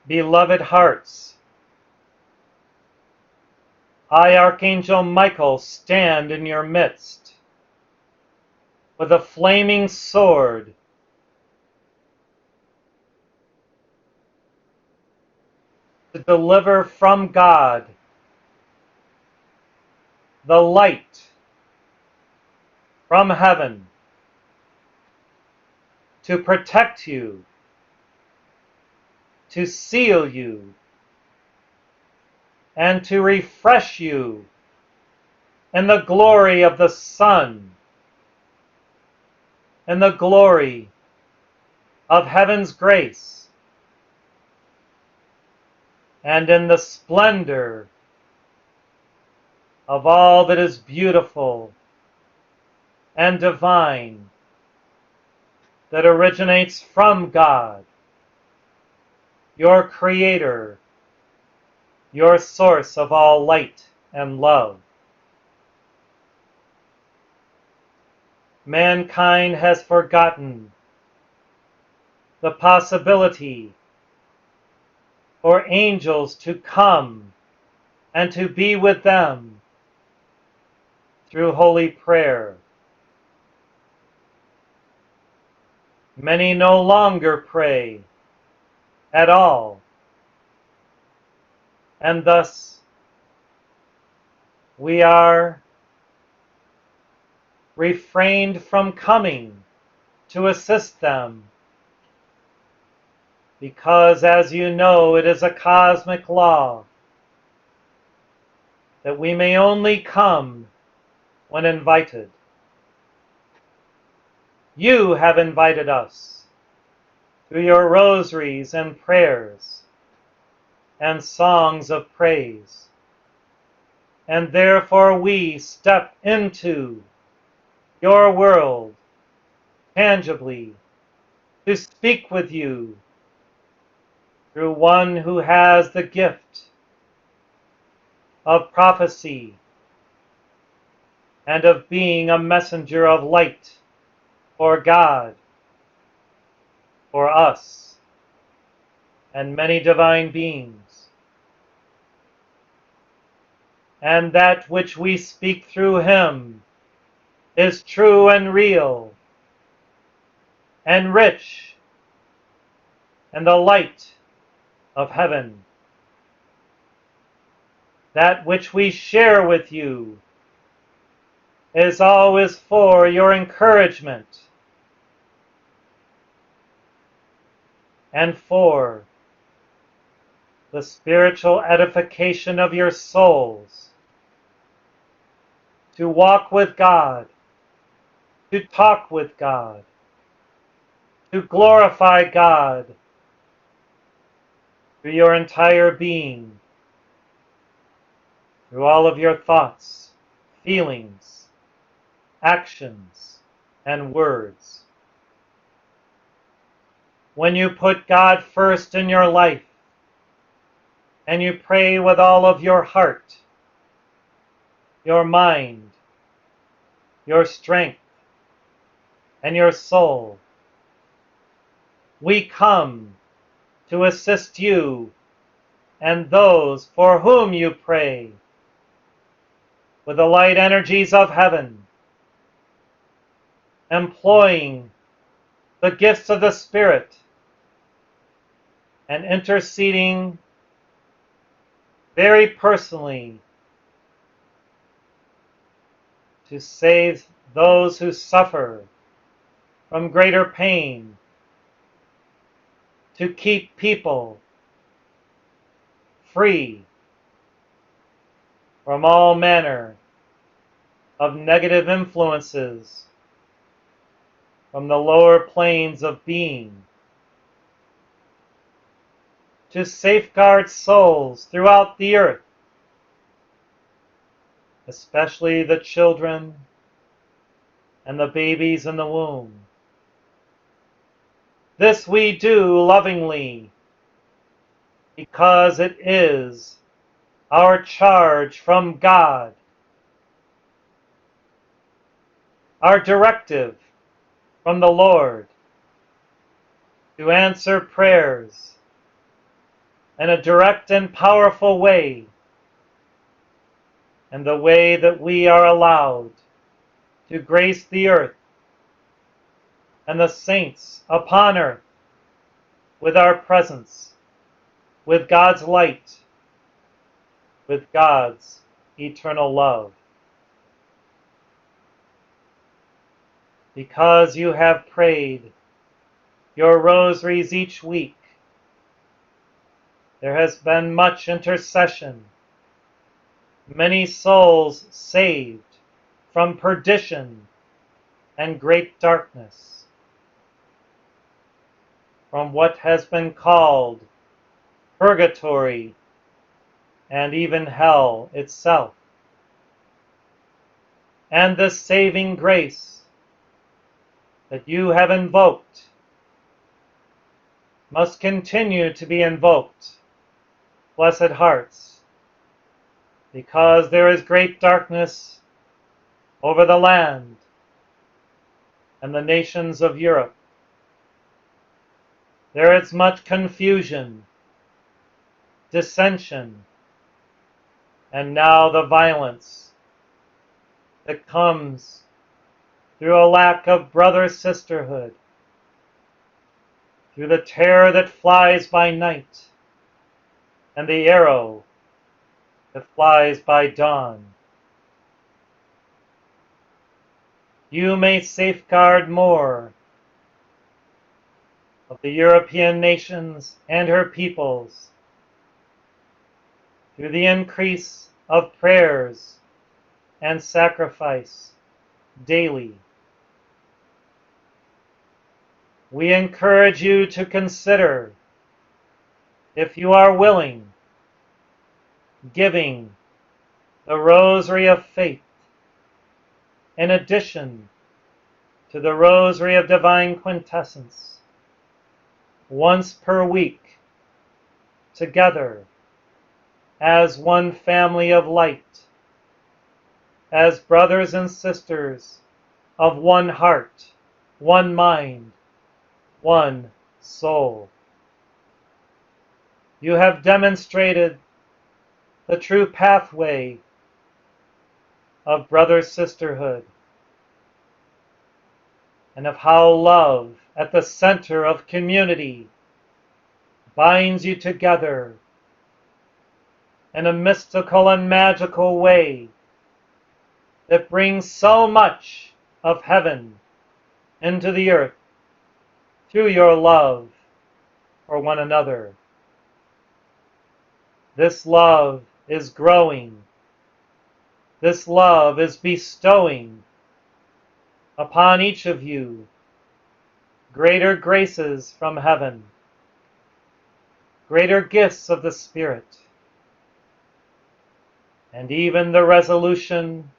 beloved hearts, I, Archangel Michael, stand in your midst with a flaming sword to deliver from God the light from heaven, to protect you, to seal you, and to refresh you in the glory of the sun, in the glory of heaven's grace, and in the splendor of all that is beautiful and divine that originates from God, your Creator, your source of all light and love. Mankind has forgotten the possibility for angels to come and to be with them through holy prayer. Many no longer pray at all, and thus we are refrained from coming to assist them, because, as you know, it is a cosmic law that we may only come when invited. You have invited us through your rosaries and prayers and songs of praise, and therefore we step into your world tangibly to speak with you through one who has the gift of prophecy and of being a messenger of light for God, for us, and many divine beings. And that which we speak through him is true and real and rich in the light of heaven. That which we share with you is always for your encouragement and for the spiritual edification of your souls, to walk with God, to talk with God, to glorify God through your entire being, through all of your thoughts, feelings, actions, and words. When you put God first in your life, and you pray with all of your heart, your mind, your strength, and your soul, we come to assist you and those for whom you pray with the light energies of heaven, employing the gifts of the Spirit and interceding very personally to save those who suffer from greater pain, to keep people free from all manner of negative influences from the lower planes of being, to safeguard souls throughout the earth, especially the children and the babies in the womb. This we do lovingly, because it is our charge from God, our directive from the Lord, to answer prayers in a direct and powerful way, and the way that we are allowed to grace the earth and the saints upon earth with our presence, with God's light, with God's eternal love. Because you have prayed your rosaries each week, there has been much intercession, many souls saved from perdition and great darkness, from what has been called purgatory and even hell itself. And this saving grace that you have invoked must continue to be invoked, blessed hearts, because there is great darkness over the land and the nations of Europe. There is much confusion, dissension, and now the violence that comes through a lack of brother-sisterhood, through the terror that flies by night and the arrow that flies by dawn. You may safeguard more of the European nations and her peoples through the increase of prayers and sacrifice daily. We encourage you to consider, if you are willing, giving the Rosary of Faith in addition to the Rosary of Divine Quintessence once per week, together as one family of light, as brothers and sisters of one heart, one mind, one soul. You have demonstrated the true pathway of brother-sisterhood, and of how love at the center of community binds you together in a mystical and magical way that brings so much of heaven into the earth through your love for one another. This love is growing. This love is bestowing upon each of you greater graces from heaven, greater gifts of the Spirit, and even the resolution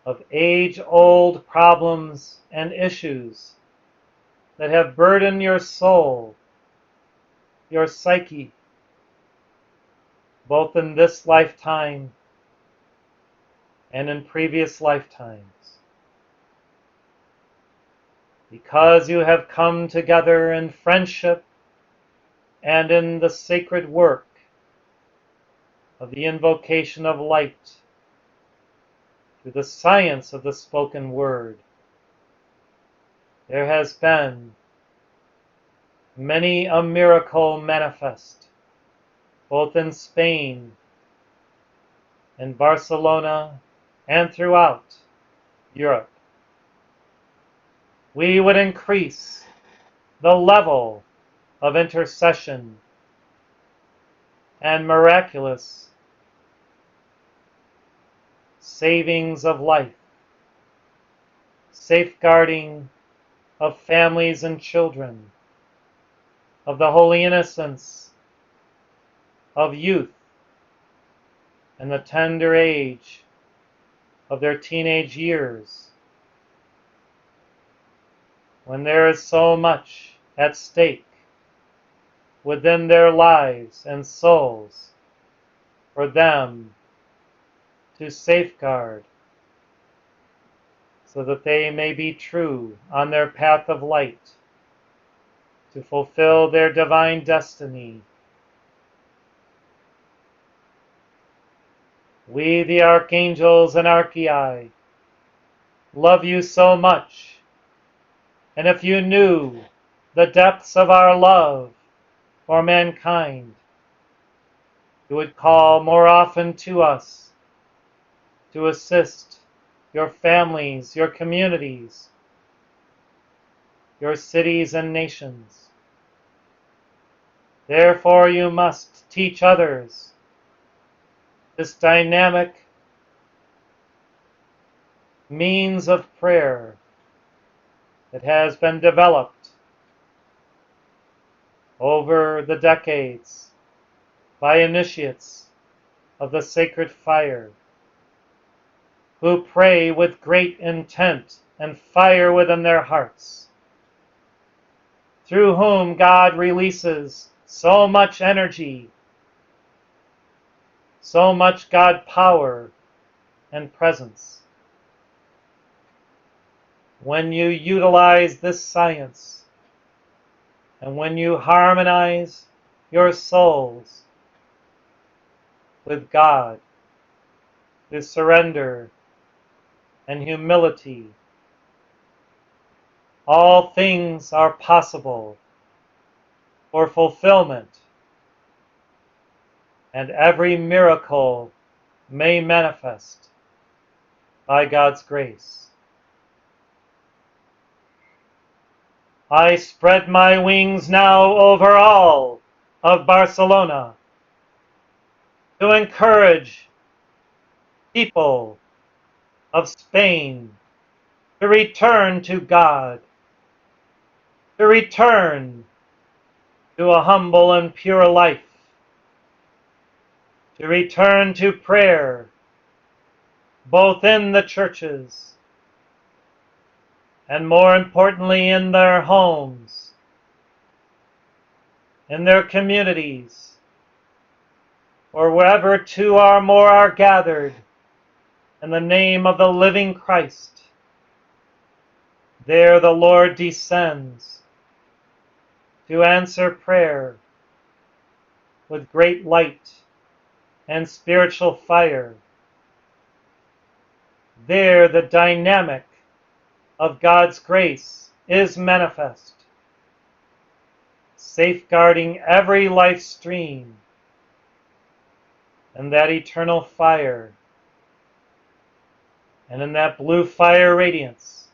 of age-old problems and issues that have burdened your soul, your psyche, both in this lifetime and in previous lifetimes. Because you have come together in friendship and in the sacred work of the invocation of light through the science of the spoken word, there has been many a miracle manifest, both in Spain, in Barcelona, and throughout Europe. We would increase the level of intercession and miraculous savings of life, safeguarding of families and children, of the holy innocence of youth and the tender age of their teenage years, when there is so much at stake within their lives and souls for them to safeguard, so that they may be true on their path of light, to fulfill their divine destiny. We, the archangels and archai, love you so much, and if you knew the depths of our love for mankind, you would call more often to us to assist your families, your communities, your cities and nations. Therefore, you must teach others this dynamic means of prayer that has been developed over the decades by initiates of the sacred fire, who pray with great intent and fire within their hearts, through whom God releases so much energy, so much God power and presence. When you utilize this science, and when you harmonize your souls with God, with surrender and humility, all things are possible for fulfillment, and every miracle may manifest by God's grace. I spread my wings now over all of Barcelona to encourage people of Spain to return to God, to return to a humble and pure life, to return to prayer, both in the churches and more importantly in their homes, in their communities, or wherever two or more are gathered in the name of the living Christ. There the Lord descends to answer prayer with great light and spiritual fire. There the dynamic of God's grace is manifest, safeguarding every life stream in that eternal fire, and in that blue fire radiance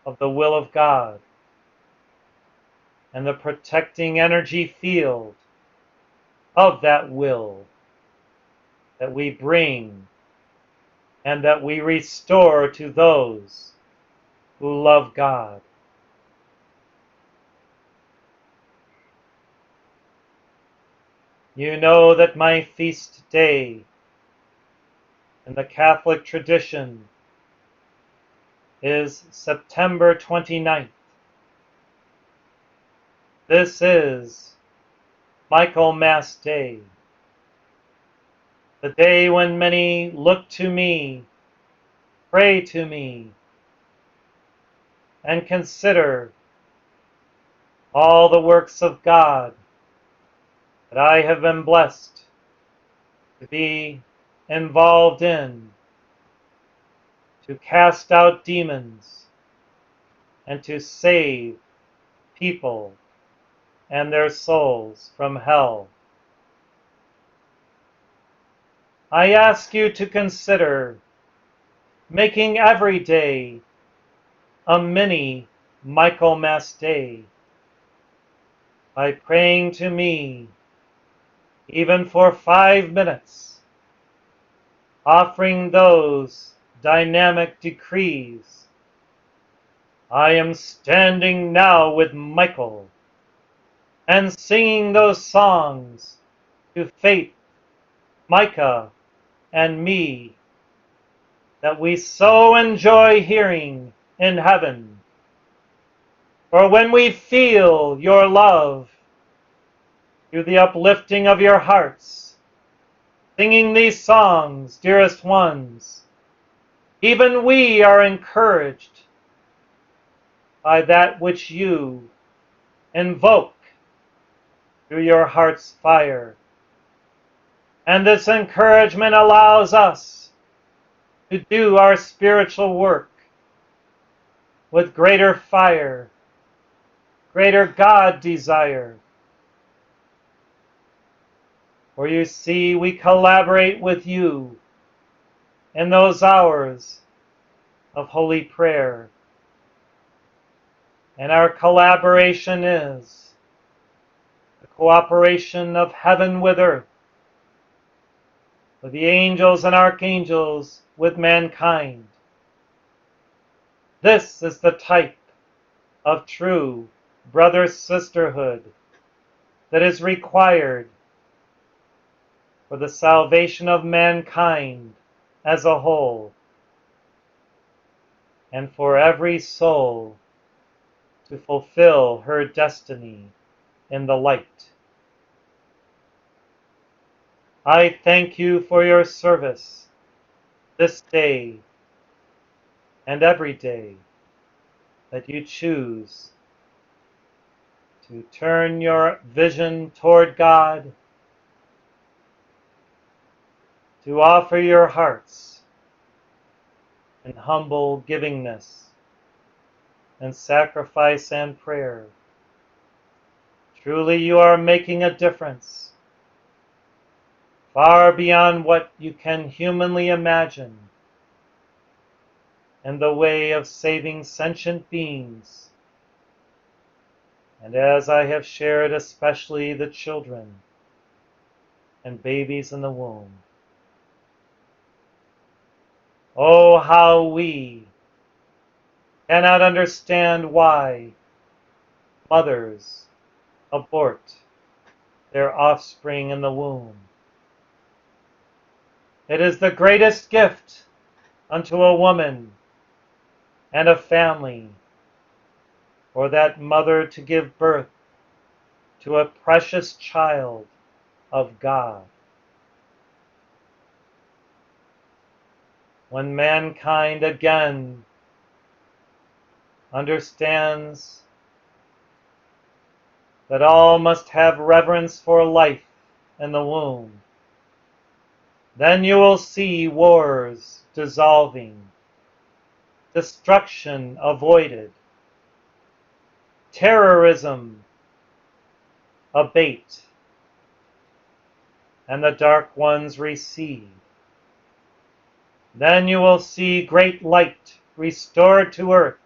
of the will of God, and the protecting energy field of that will that we bring and that we restore to those who love God. You know that my feast day in the Catholic tradition is September 29th. This is Michaelmas Day, the day when many look to me, pray to me, and consider all the works of God that I have been blessed to be involved in, to cast out demons and to save people and their souls from hell. I ask you to consider making every day a mini Michaelmas Day by praying to me even for 5 minutes, offering those dynamic decrees. I am standing now with Michael, and singing those songs to Faith, Micah, and me that we so enjoy hearing in heaven. For when we feel your love through the uplifting of your hearts, singing these songs, dearest ones, even we are encouraged by that which you invoke through your heart's fire. And this encouragement allows us to do our spiritual work with greater fire, greater God desire. For you see, we collaborate with you in those hours of holy prayer. And our collaboration is the cooperation of heaven with earth, with the angels and archangels, with mankind. This is the type of true brother-sisterhood that is required for the salvation of mankind as a whole, and for every soul to fulfill her destiny in the light. I thank you for your service this day and every day that you choose to turn your vision toward God, to offer your hearts in humble givingness and sacrifice and prayer. Truly you are making a difference, far beyond what you can humanly imagine, in the way of saving sentient beings, and as I have shared, especially the children and babies in the womb. Oh, how we cannot understand why mothers abort their offspring in the womb. It is the greatest gift unto a woman and a family for that mother to give birth to a precious child of God. When mankind again understands that all must have reverence for life in the womb, then you will see wars dissolving, destruction avoided, terrorism abate, and the dark ones recede. Then you will see great light restored to earth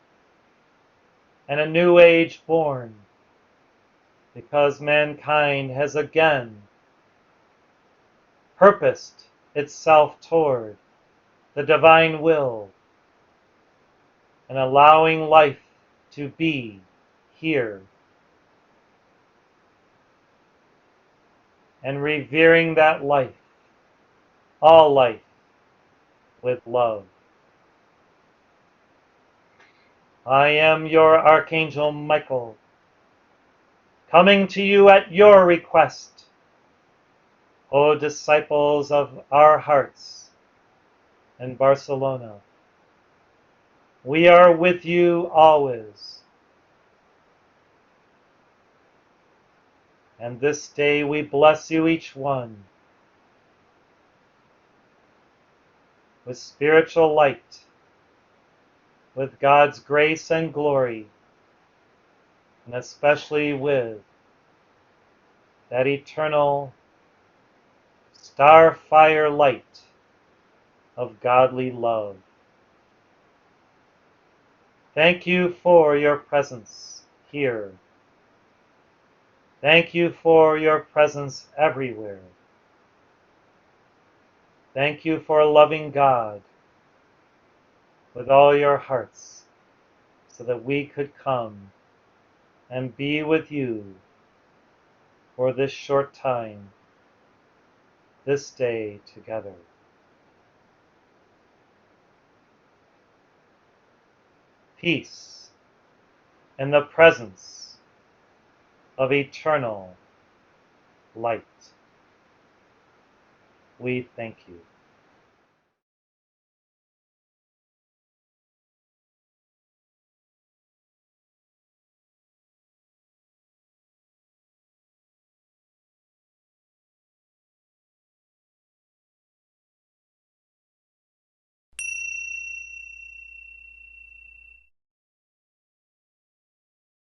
and a new age born, because mankind has again purposed itself toward the divine will and allowing life to be here, and revering that life, all life, with love. I am your Archangel Michael, coming to you at your request, O disciples of our hearts in Barcelona. We are with you always. And this day we bless you each one with spiritual light, with God's grace and glory, and especially with that eternal star-fire light of godly love. Thank you for your presence here. Thank you for your presence everywhere. Thank you for loving God with all your hearts, so that we could come and be with you for this short time, this day together. Peace in the presence of eternal light. We thank you.